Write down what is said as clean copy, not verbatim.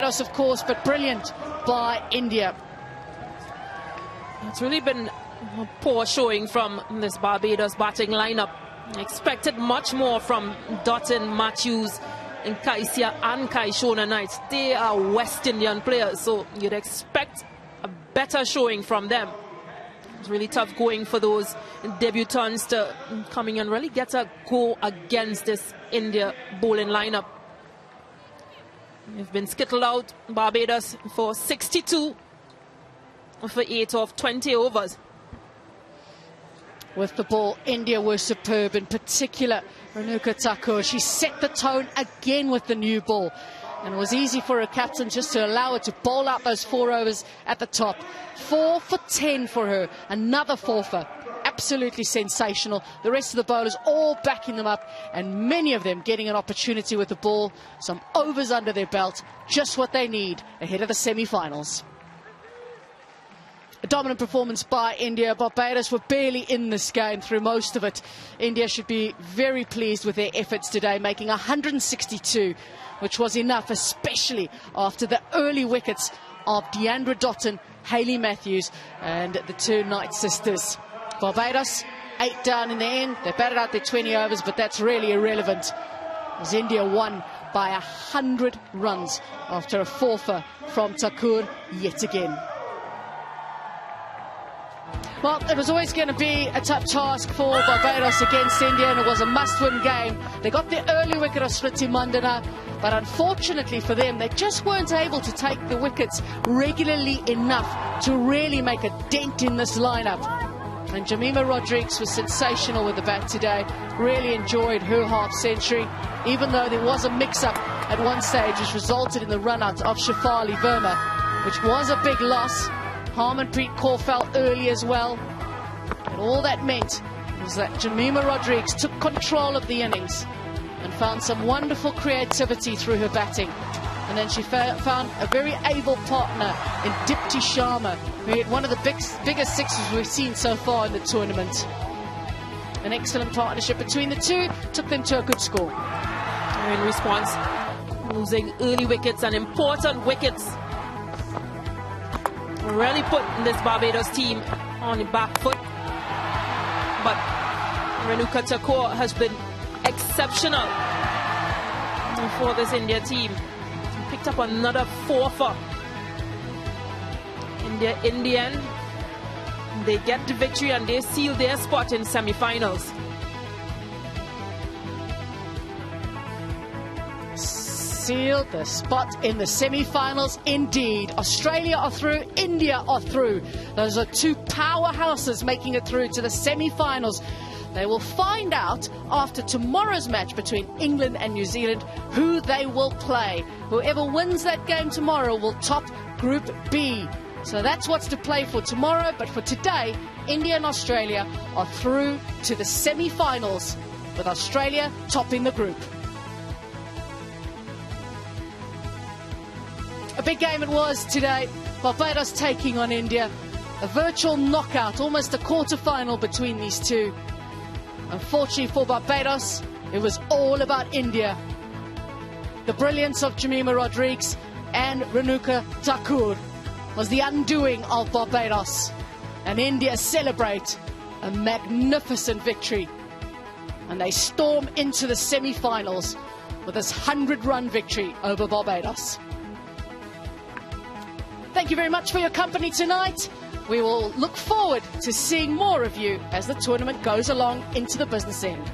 Barbados, of course, but brilliant by India. It's really been a poor showing from this Barbados batting lineup. I expected much more from Dutton, Matthews, and Kaisia and Kaishona Knights. They are West Indian players, so you'd expect a better showing from them. It's really tough going for those debutants to come in and really get a go against this India bowling lineup. They've been skittled out, Barbados, for 62 for 8 of 20 overs. With the ball, India were superb, in particular Renuka Thakur. She set the tone again with the new ball, and it was easy for her captain just to allow her to bowl out those 4 overs at the top. 4 for 10 for her, another 4-fer. Absolutely sensational. The rest of the bowlers all backing them up, and many of them getting an opportunity with the ball. Some overs under their belt, just what they need ahead of the semi-finals. A dominant performance by India. Barbados were barely in this game through most of it. India should be very pleased with their efforts today, making 162, which was enough, especially after the early wickets of Deandra Dotton, Hayley Matthews, and the 2 Knight sisters. Barbados, 8 down in the end. They batted out their 20 overs, but that's really irrelevant, as India won by 100 runs after a 4-fer from Thakur yet again. Well, it was always going to be a tough task for Barbados against India, and it was a must-win game. They got the early wicket of Smriti Mandana, but unfortunately for them, they just weren't able to take the wickets regularly enough to really make a dent in this lineup. And Jemima Rodrigues was sensational with the bat today. Really enjoyed her half-century, even though there was a mix-up at one stage which resulted in the run-out of Shafali Verma, which was a big loss. Harmanpreet Kaur fell early as well, and all that meant was that Jemima Rodrigues took control of the innings and found some wonderful creativity through her batting. And then she found a very able partner in Dipti Sharma, who hit one of the biggest sixes we've seen so far in the tournament. An excellent partnership between the two took them to a good score. In response, losing early wickets and important wickets really put this Barbados team on the back foot. But Renuka Thakur has been exceptional for this India team. He picked up another 4-fer. India, in the end, they get the victory and they seal their spot in semi-finals. Sealed the spot in the semi-finals indeed. Australia are through, India are through. Those are 2 powerhouses making it through to the semi-finals. They will find out after tomorrow's match between England and New Zealand who they will play. Whoever wins that game tomorrow will top Group B. So that's what's to play for tomorrow, but for today, India and Australia are through to the semi-finals, with Australia topping the group. A big game it was today. Barbados taking on India. A virtual knockout, almost a quarter-final between these two. Unfortunately for Barbados, it was all about India. The brilliance of Jemima Rodrigues and Renuka Thakur was the undoing of Barbados. And India celebrate a magnificent victory. And they storm into the semi-finals with this 100-run victory over Barbados. Thank you very much for your company tonight. We will look forward to seeing more of you as the tournament goes along into the business end.